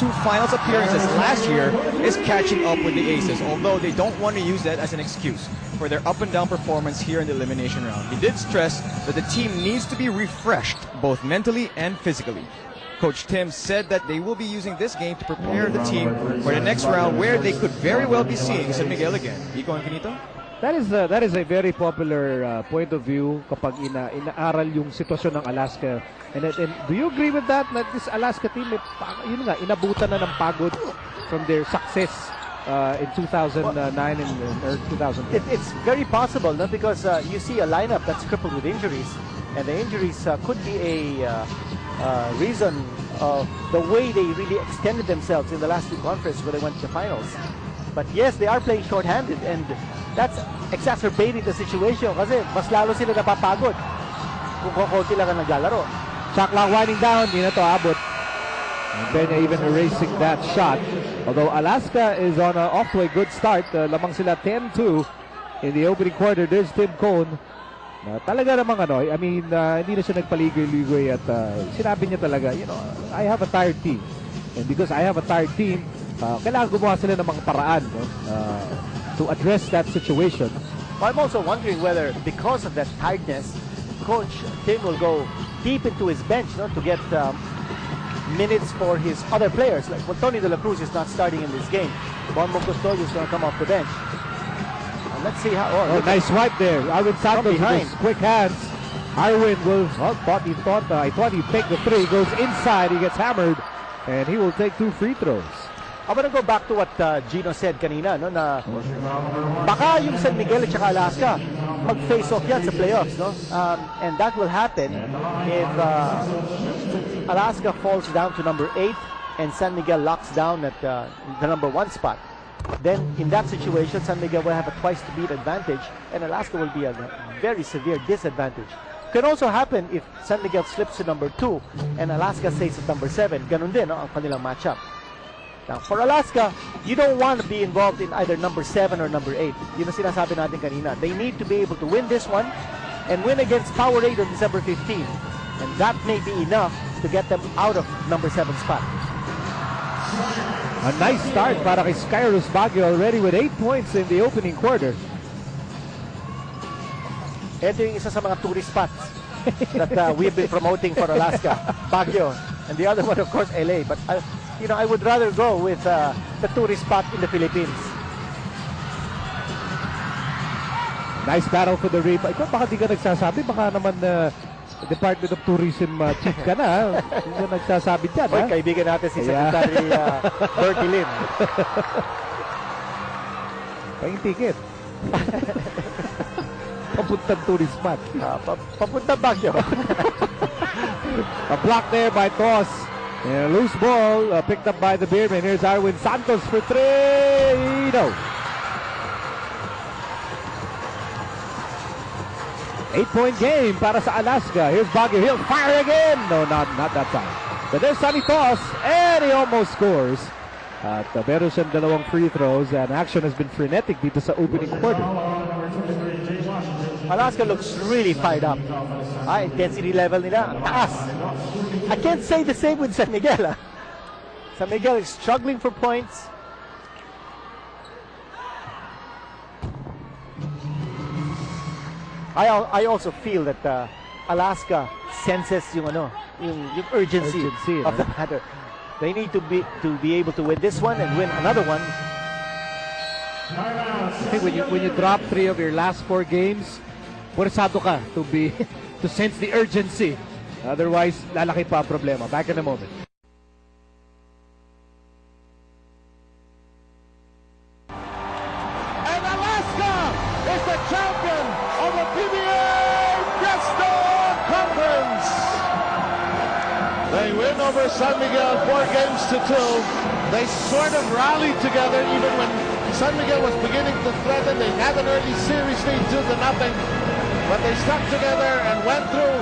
2 finals appearances last year is catching up with the Aces, although they don't want to use that as an excuse for their up-and-down performance here in the elimination round. He did stress that the team needs to be refreshed, both mentally and physically. Coach Tim said that they will be using this game to prepare the team for the next round, where they could very well be seeing San Miguel again. Iko Infinito? That is a very popular point of view kapag inaaral yung sitwasyon ng Alaska. And do you agree with that? That this Alaska team, yun nga, inabutan na ng pagod from their success in 2009 and 2010. It's very possible, no? Because you see a lineup that's crippled with injuries, and the injuries could be a reason of the way they really extended themselves in the last 2 conferences where they went to the finals. But yes, they are playing short-handed, and that's exacerbating the situation kasi mas lalo sila napapagod kung konti lang ang naglalaro. Shot clock winding down, di na to abot. And Benya even erasing that shot. Although Alaska is off to a good start, lamang sila 10-2 in the opening quarter. There's Tim Cone. Talaga namang I mean, hindi na siya nagpaligoy-ligoy at sinabi niya talaga, I have a tired team. And because I have a tired team, kailangan gumawa sila ng mga paraan to address that situation. Well, I'm also wondering whether because of that tiredness, Coach Tim will go deep into his bench to get minutes for his other players. Like, well, Tony De La Cruz is not starting in this game. Bonmo Custodio is going to come off the bench. Let's see how. Nice wipe there. Arwin Santos with his quick hands. Arwin will. I thought he'd take the 3. Goes inside. He gets hammered, and he will take 2 free throws. I'm gonna go back to what Gino said kanina, no, na baka yung San Miguel at saka Alaska mag-face off yan sa playoffs, no? And that will happen if Alaska falls down to number 8 and San Miguel locks down at the number 1 spot. Then in that situation, San Miguel will have a twice-to-beat advantage, and Alaska will be at a very severe disadvantage. Can also happen if San Miguel slips to number 2 and Alaska stays at number 7. Ganun din, no, ang kanilang matchup. Now, for Alaska, you don't want to be involved in either number 7 or number 8. Yun ang sinasabi natin kanina. They need to be able to win this one and win against Power 8 on December 15. And that may be enough to get them out of number 7 spot. A nice start para kay Skyros Baguio, already with 8 points in the opening quarter. Ito yung isa sa mga tourist spots that we've been promoting for Alaska. Baguio. And the other one, of course, LA. But I would rather go with the tourist spot in the Philippines. Nice battle for the rebound. Ikaw baka di ka nagsasabi, baka naman Department of Tourism chief ka na. Hindi ka nagsasabi dyan, ha? Kaibigan natin si Secretary Bertie Lim. Pahing ticket. Papuntang tourist spot. Papuntang Baguio. A block there by Toss. And a loose ball picked up by the Beermen. Here's Arwin Santos for 3. No. 8-point game para sa Alaska. Here's Baguio. He'll fire again. No, not that time. But there's Sonny Toss, and he almost scores. At meron siyang 2 free throws, and action has been frenetic dito sa opening quarter. Alaska looks really fired up. Intensity level nila, ang taas. I can't say the same with San Miguel. San Miguel is struggling for points. I also feel that Alaska senses yung urgency of the matter. They need to be able to win this one and win another one. I think when you drop 3 of your last 4 games, pursado ka to sense the urgency. Otherwise, lalaki pa ang problema. Back in a moment. And Alaska is the champion of the PBA Fiesta Conference. They win over San Miguel 4-2. They sort of rallied together even when San Miguel was beginning to threaten. They had an early series lead 2-0, but they stuck together and went through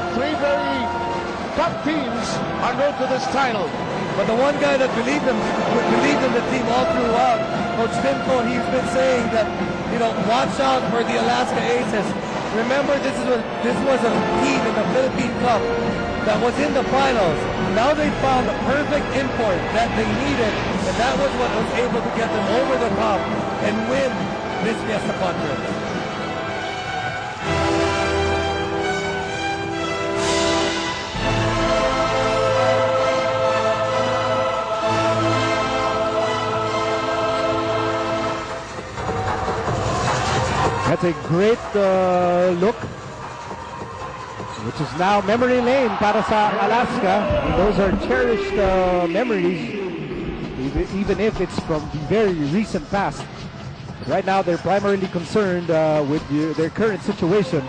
3 very top teams en route to this title. But the one guy that believed in the team all throughout, Coach Tim Cone, he's been saying that, watch out for the Alaska Aces. remember this was a team in the Philippine Cup that was in the finals. Now they found the perfect import that they needed, and that was what was able to get them over the top and win this Fiesta Conference. That's a great look, which is now memory lane para sa Alaska. And those are cherished memories, even if it's from the very recent past. But right now, they're primarily concerned with their current situation.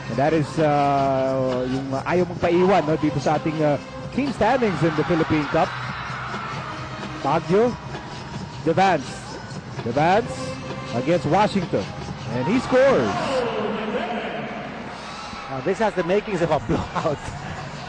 And that is yung ayaw mong paiwan dito sa ating team standings in the Philippine Cup. Baguio, Devance against Washington. And he scores. Now this has the makings of a blowout.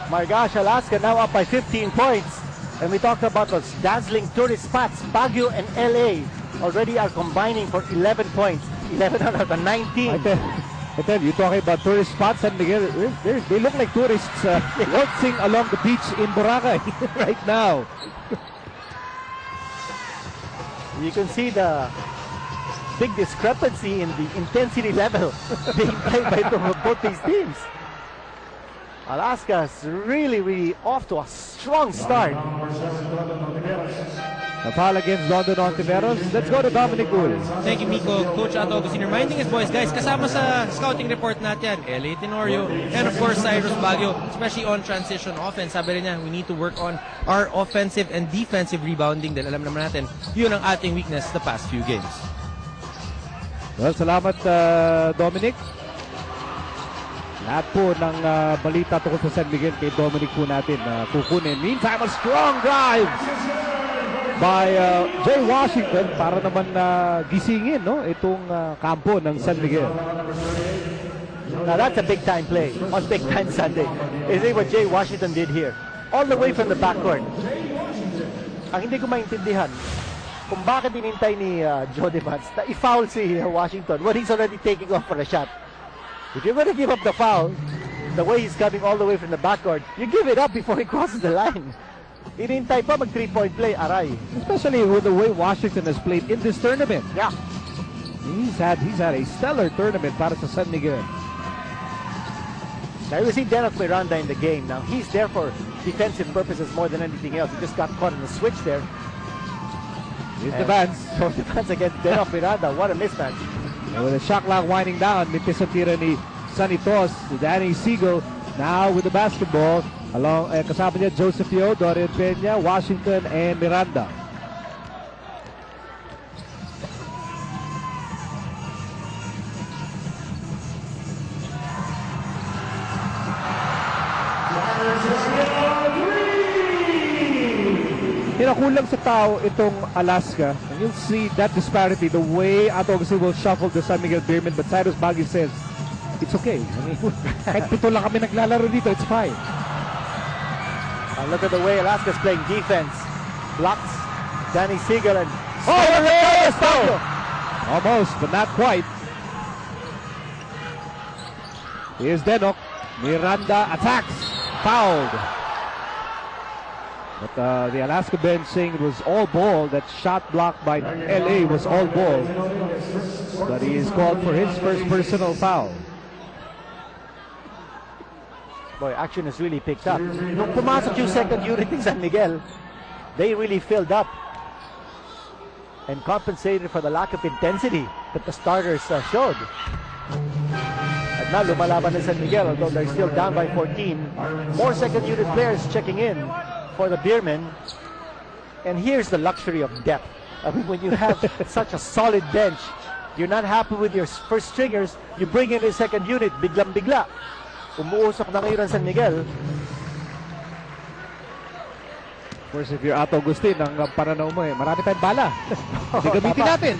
My gosh, Alaska now up by 15 points. And we talked about those dazzling tourist spots. Baguio and LA already are combining for 11 points. 11 out of the 19. I tell you, talking about tourist spots, San Miguel, they look like tourists waltzing along the beach in Boracay right now. You can see the big discrepancy in the intensity level being played by both these teams. Alaska's really off to a strong start. A foul against London Ontiveros. Let's go to Dominic Ull. Thank you, Miko. Coach Ato Agustin reminding us, boys, guys, kasama sa scouting report natin, L.A. Tenorio, and of course, Cyrus Baguio, especially on transition offense. Sabi rin niya, we need to work on our offensive and defensive rebounding dahil alam naman natin, yun ang ating weakness the past few games. Well, salamat Dominic. Lahat po ng balita tungkol sa San Miguel kay Dominic po natin kukunin. Meantime, a strong drive by Jay Washington para naman gisingin itong kampo ng San Miguel. Now that's a big time play on Big Time Sunday. Is it what Jay Washington did here? All the way from the backcourt. Ang hindi ko maintindihan kung bakit inintay ni Joe Devance na i-foul si Washington when he's already taking off for a shot. If you're going to give up the foul, the way he's coming all the way from the backcourt, you give it up before he crosses the line. Inintay pa mag 3-point play, aray. Especially with the way Washington has played in this tournament. Yeah. He's had a stellar tournament para sa San Miguel. Now you see Denok Miranda in the game. Now he's there for defensive purposes more than anything else. He just got caught in the switch there. Here's the Vance. So Devance against Denok Miranda. What a mismatch. And with the shot clock winding down, nipis ang tira ni Sanitos, Danny Siegel now with the basketball. Along kasama niya Joseph Yo, Dorian Peña, Washington, and Miranda. Kulang sa tao itong Alaska. And you'll see that disparity, the way Ato Agustin will shuffle the San Miguel Beermen, but Cyrus Baguio says, it's okay. I mean, kahit pito lang kami naglalaro dito, it's fine. Look at the way Alaska's playing defense. Blocks Danny Siegel and... Almost, but not quite. Here's Denok. Miranda attacks. Fouled. But the Alaska bench saying it was all ball. That shot blocked by LA was all ball. But he is called for his first personal foul. Boy, action has really picked up. Nung pumasok yung second unit ng San Miguel, they really filled up and compensated for the lack of intensity that the starters showed. At now, lumalaban ng San Miguel, although they're still down by 14. More second unit players checking in for the Beermen. And here's the luxury of depth. I mean, when you have such a solid bench, you're not happy with your first stringers, you bring in a second unit, biglang-bigla. Umuusok na ngayon ang San Miguel. Of course, if you're Ato Agustin, ang pananaw mo marami tayong bala. Hindi gamitin natin.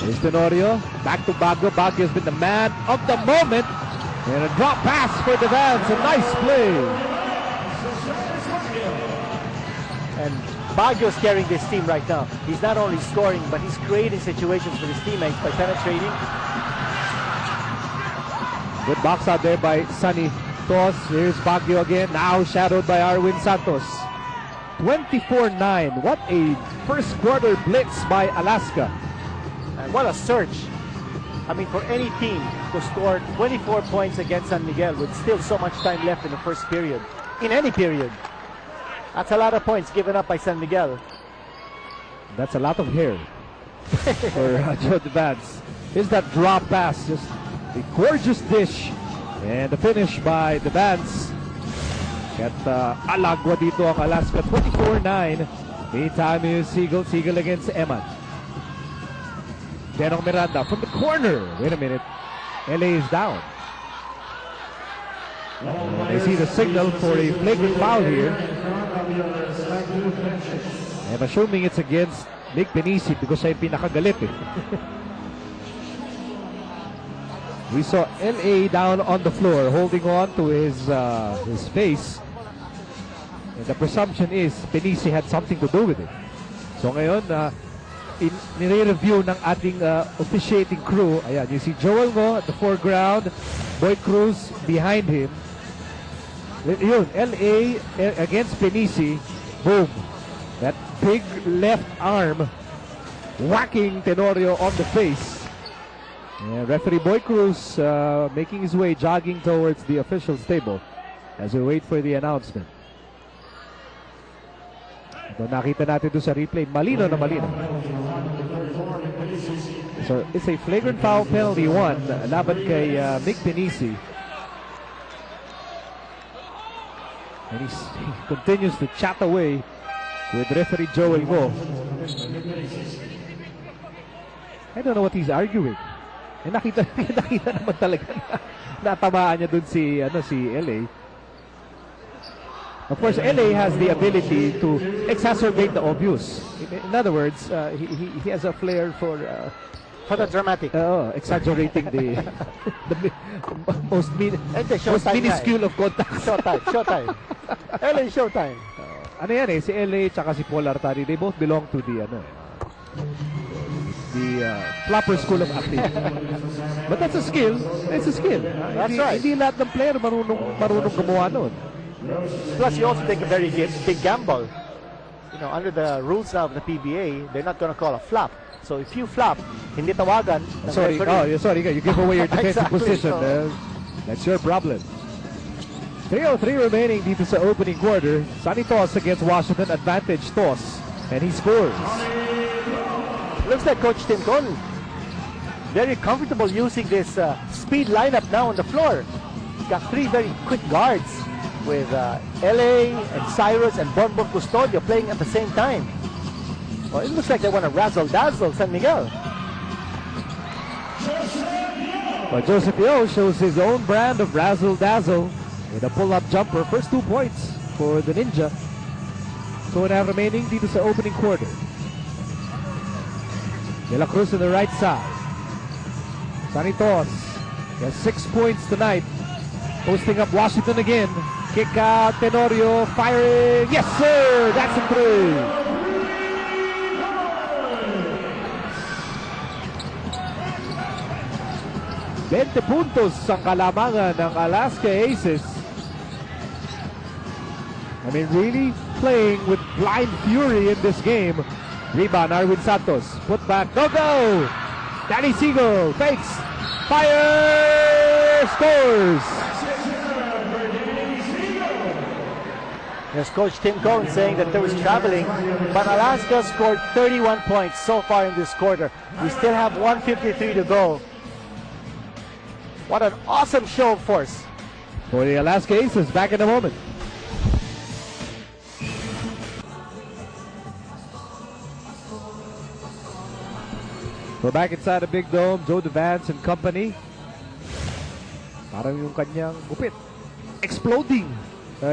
Here's Tenorio. Back to Baguio. Baguio has been the man of the moment. And a drop pass for Devance. A nice play. And Baguio's carrying this team right now. He's not only scoring, but he's creating situations for his teammates by penetrating. Good box out there by Sunny Toss. Here's Baguio again, now shadowed by Arwin Santos. 24-9. What a first quarter blitz by Alaska. And what a surge. I mean, for any team to score 24 points against San Miguel with still so much time left in the first period, in any period, that's a lot of points given up by San Miguel. That's a lot of hair for Joe Vance. Here's that drop pass, just a gorgeous dish. And the finish by the Vance. At alagwa dito ang Alaska, 24-9. Meantime is Seagull against Eman. Denong Miranda from the corner. Wait a minute. LA is down. They see the signal for a flagrant foul here. I'm assuming it's against Nick Penisi because siya yung pinakagalit eh. We saw LA down on the floor holding on to his face. And the presumption is Penisi had something to do with it. So ngayon, nire-review ng ating officiating crew. Ayan, you see Joel Ngo at the foreground, Boy Cruz behind him. Yun, LA against Penisi. Boom. That big left arm whacking Tenorio on the face. And referee Boy Cruz making his way, jogging towards the officials' table as we wait for the announcement. Ito, nakita natin doon sa replay. Malino na malino. So, it's a flagrant foul penalty 1 laban kay Mick Penisi. And he continues to chat away with referee Joel Ngo. I don't know what he's arguing. Eh, nakita naman talaga na natamaan niya dun si LA. Of course, LA has the ability to exacerbate the obvious. In other words, he has a flair for the dramatic. Exaggerating the most minuscule of contact. Showtime. LA showtime. Ano yan eh, si LA tsaka si Paul Artari, they both belong to the flapper school of acting. But that's a skill. It's a skill. That's right. Hindi lahat ng player marunong gumawa nun. Plus, you also take a very big gamble. You know, under the rules now of the PBA, they're not going to call a flap. So if you flap, hindi tawagan. Sorry, you give away your defensive Exactly, position. so. That's your problem. 3:03 remaining dito sa opening quarter. Sunny toss against Washington, advantage toss, and he scores. Looks like Coach Tim Cole very comfortable using this speed lineup now on the floor. Got 3 very quick guards with LA and Cyrus and Bonbon Custodio playing at the same time. Well, it looks like they want to razzle-dazzle San Miguel. But Joseph Yo shows his own brand of razzle-dazzle with a pull-up jumper. First 2 points for the Ninja. 2.5 remaining dito sa opening quarter. De La Cruz on the right side. Sunny Toss. He has 6 points tonight. Posting up Washington again. Kick out, Tenorio firing. Yes, sir! That's a 3. 20 puntos ang kalamangan ng Alaska Aces. I mean, really playing with blind fury in this game. Rebound, Arwin Santos. Put back, go! Danny Seagull fakes, fire, scores! Yes, Coach Tim Cohn saying that there was traveling, but Alaska scored 31 points so far in this quarter. We still have 1:53 to go. What an awesome show of force. For the Alaska Aces, back in a moment. We're back inside the Big Dome. Joe DeVance and company. Parang yung kanyang gupit exploding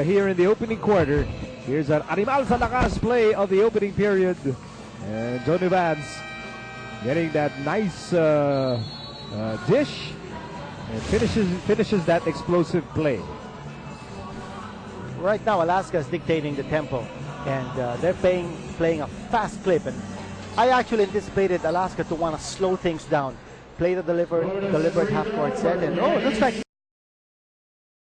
here in the opening quarter. Here's an animal sa lakas play of the opening period. And Joe DeVance getting that nice dish. And finishes that explosive play. Right now, Alaska is dictating the tempo. And they're playing a fast clip. And I actually anticipated Alaska to want to slow things down, play the deliberate half-court set, and it looks like